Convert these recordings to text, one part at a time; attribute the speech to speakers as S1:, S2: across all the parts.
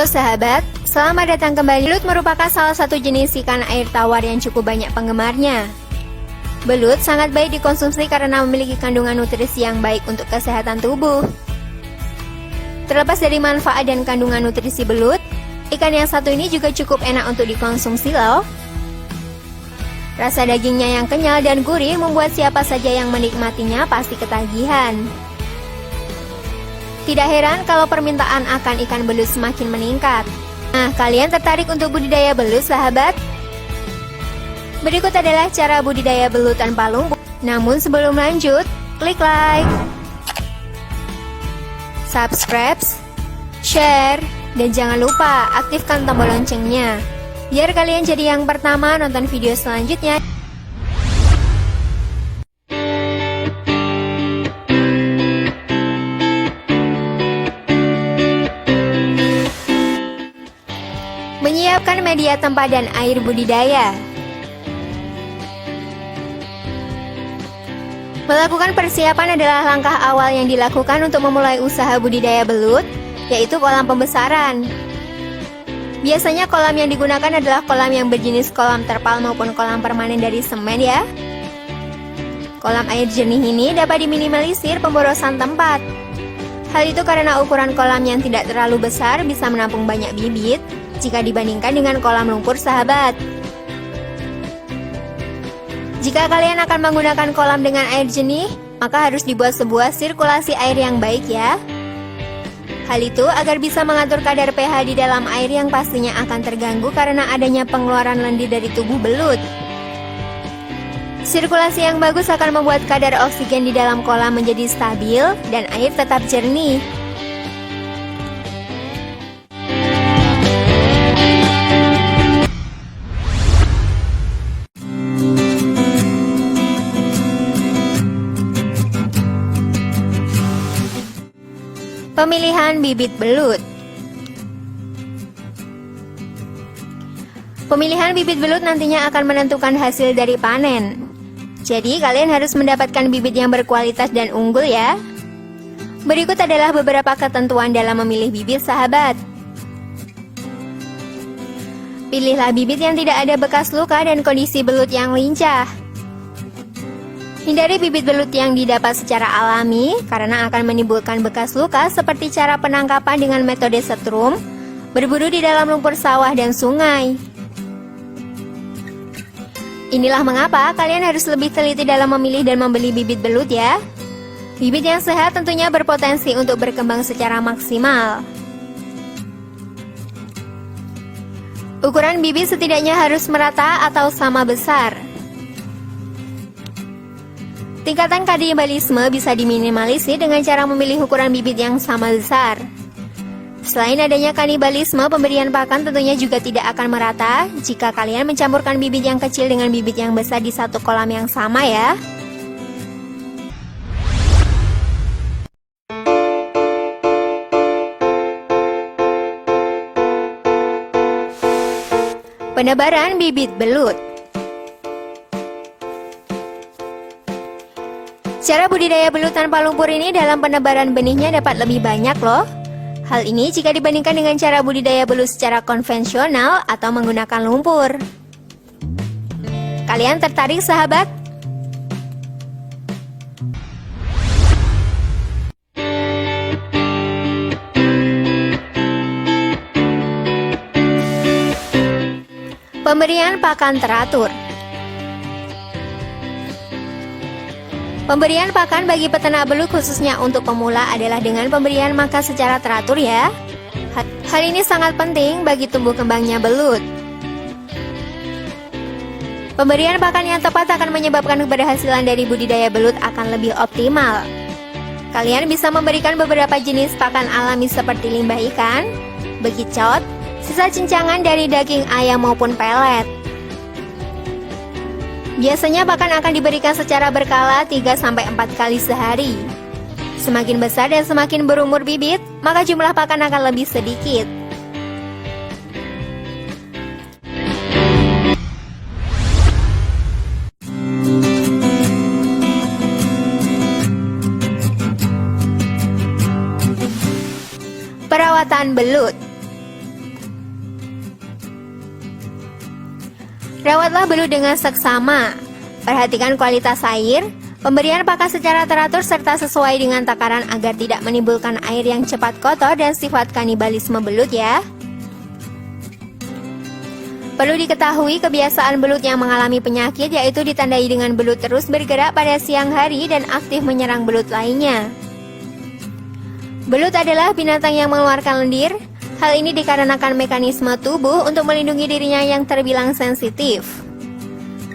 S1: Halo sahabat, selamat datang kembali. Belut merupakan salah satu jenis ikan air tawar yang cukup banyak penggemarnya. Belut sangat baik dikonsumsi karena memiliki kandungan nutrisi yang baik untuk kesehatan tubuh. Terlepas dari manfaat dan kandungan nutrisi belut, ikan yang satu ini juga cukup enak untuk dikonsumsi loh. Rasa dagingnya yang kenyal dan gurih membuat siapa saja yang menikmatinya pasti ketagihan. Tidak heran kalau permintaan akan ikan belut semakin meningkat. Nah, kalian tertarik untuk budidaya belut, sahabat? Berikut adalah cara budidaya belut tanpa lumpur. Namun sebelum lanjut, klik like, subscribe, share, dan jangan lupa aktifkan tombol loncengnya, biar kalian jadi yang pertama nonton video selanjutnya. Menyiapkan media tempat dan air budidaya. Melakukan persiapan adalah langkah awal yang dilakukan untuk memulai usaha budidaya belut, yaitu kolam pembesaran. Biasanya kolam yang digunakan adalah kolam yang berjenis kolam terpal maupun kolam permanen dari semen ya. Kolam air jernih ini dapat diminimalisir pemborosan tempat. Hal itu karena ukuran kolam yang tidak terlalu besar bisa menampung banyak bibit jika dibandingkan dengan kolam lumpur, sahabat. Jika kalian akan menggunakan kolam dengan air jernih, maka harus dibuat sebuah sirkulasi air yang baik ya. Hal itu agar bisa mengatur kadar pH di dalam air yang pastinya akan terganggu karena adanya pengeluaran lendir dari tubuh belut. Sirkulasi yang bagus akan membuat kadar oksigen di dalam kolam menjadi stabil dan air tetap jernih. Pemilihan bibit belut. Pemilihan bibit belut nantinya akan menentukan hasil dari panen. Jadi kalian harus mendapatkan bibit yang berkualitas dan unggul ya. Berikut adalah beberapa ketentuan dalam memilih bibit, sahabat. Pilihlah bibit yang tidak ada bekas luka dan kondisi belut yang lincah. Hindari bibit belut yang didapat secara alami karena akan menimbulkan bekas luka seperti cara penangkapan dengan metode setrum, berburu di dalam lumpur sawah dan sungai. Inilah mengapa kalian harus lebih teliti dalam memilih dan membeli bibit belut ya. Bibit yang sehat tentunya berpotensi untuk berkembang secara maksimal. Ukuran bibit setidaknya harus merata atau sama besar. Tingkatan kanibalisme bisa diminimalisir dengan cara memilih ukuran bibit yang sama besar. Selain adanya kanibalisme, pemberian pakan tentunya juga tidak akan merata jika kalian mencampurkan bibit yang kecil dengan bibit yang besar di satu kolam yang sama ya. Penebaran bibit belut. Cara budidaya belut tanpa lumpur ini dalam penebaran benihnya dapat lebih banyak loh. Hal ini jika dibandingkan dengan cara budidaya belut secara konvensional atau menggunakan lumpur. Kalian tertarik, sahabat? Pemberian pakan teratur. Pemberian pakan bagi peternak belut khususnya untuk pemula adalah dengan pemberian makan secara teratur ya. Hal ini sangat penting bagi tumbuh kembangnya belut. Pemberian pakan yang tepat akan menyebabkan keberhasilan dari budidaya belut akan lebih optimal. Kalian bisa memberikan beberapa jenis pakan alami seperti limbah ikan, bekicot, sisa cincangan dari daging ayam maupun pelet. Biasanya pakan akan diberikan secara berkala 3-4 kali sehari. Semakin besar dan semakin berumur bibit, maka jumlah pakan akan lebih sedikit. Perawatan belut. Rawatlah belut dengan seksama. Perhatikan kualitas air, pemberian pakan secara teratur serta sesuai dengan takaran agar tidak menimbulkan air yang cepat kotor dan sifat kanibalisme belut ya. Perlu diketahui kebiasaan belut yang mengalami penyakit yaitu ditandai dengan belut terus bergerak pada siang hari dan aktif menyerang belut lainnya. Belut adalah binatang yang mengeluarkan lendir. Hal ini dikarenakan mekanisme tubuh untuk melindungi dirinya yang terbilang sensitif.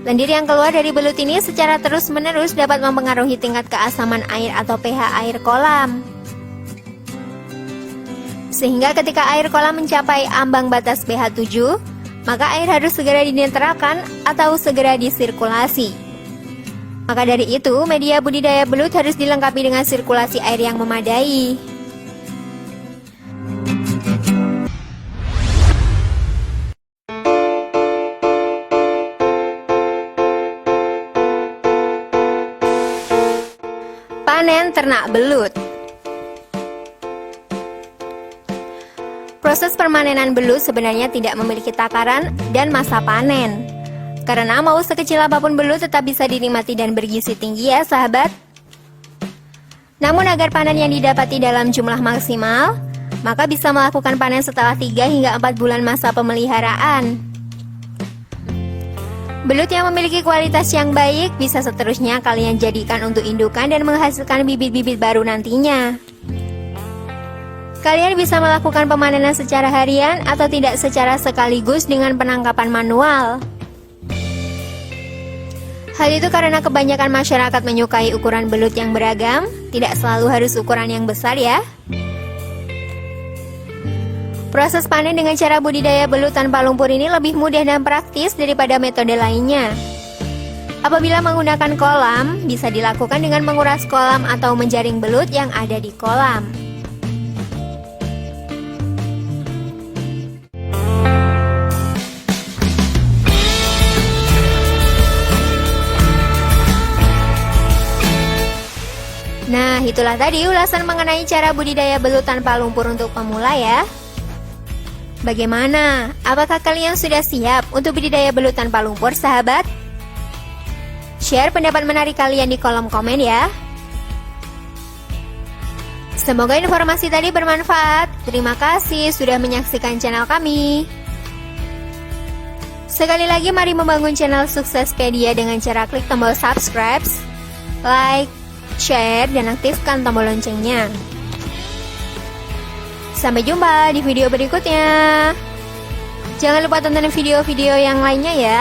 S1: Lendir yang keluar dari belut ini secara terus-menerus dapat mempengaruhi tingkat keasaman air atau pH air kolam. Sehingga ketika air kolam mencapai ambang batas pH 7, maka air harus segera dinetralkan atau segera disirkulasi. Maka dari itu, media budidaya belut harus dilengkapi dengan sirkulasi air yang memadai. Panen ternak belut. Proses permanenan belut sebenarnya tidak memiliki takaran dan masa panen. Karena mau sekecil apapun belut tetap bisa dinikmati dan bergizi tinggi ya sahabat. Namun agar panen yang didapati dalam jumlah maksimal, maka bisa melakukan panen setelah 3 hingga 4 bulan masa pemeliharaan. Belut yang memiliki kualitas yang baik bisa seterusnya kalian jadikan untuk indukan dan menghasilkan bibit-bibit baru nantinya. Kalian bisa melakukan pemanenan secara harian atau tidak secara sekaligus dengan penangkapan manual. Hal itu karena kebanyakan masyarakat menyukai ukuran belut yang beragam, tidak selalu harus ukuran yang besar ya. Proses panen dengan cara budidaya belut tanpa lumpur ini lebih mudah dan praktis daripada metode lainnya. Apabila menggunakan kolam, bisa dilakukan dengan menguras kolam atau menjaring belut yang ada di kolam. Nah, itulah tadi ulasan mengenai cara budidaya belut tanpa lumpur untuk pemula ya. Bagaimana? Apakah kalian sudah siap untuk budidaya belut tanpa lumpur, sahabat? Share pendapat menarik kalian di kolom komen ya. Semoga informasi tadi bermanfaat. Terima kasih sudah menyaksikan channel kami. Sekali lagi mari membangun channel Suksespedia dengan cara klik tombol subscribe, like, share, dan aktifkan tombol loncengnya. Sampai jumpa di video berikutnya. Jangan lupa tonton video-video yang lainnya ya.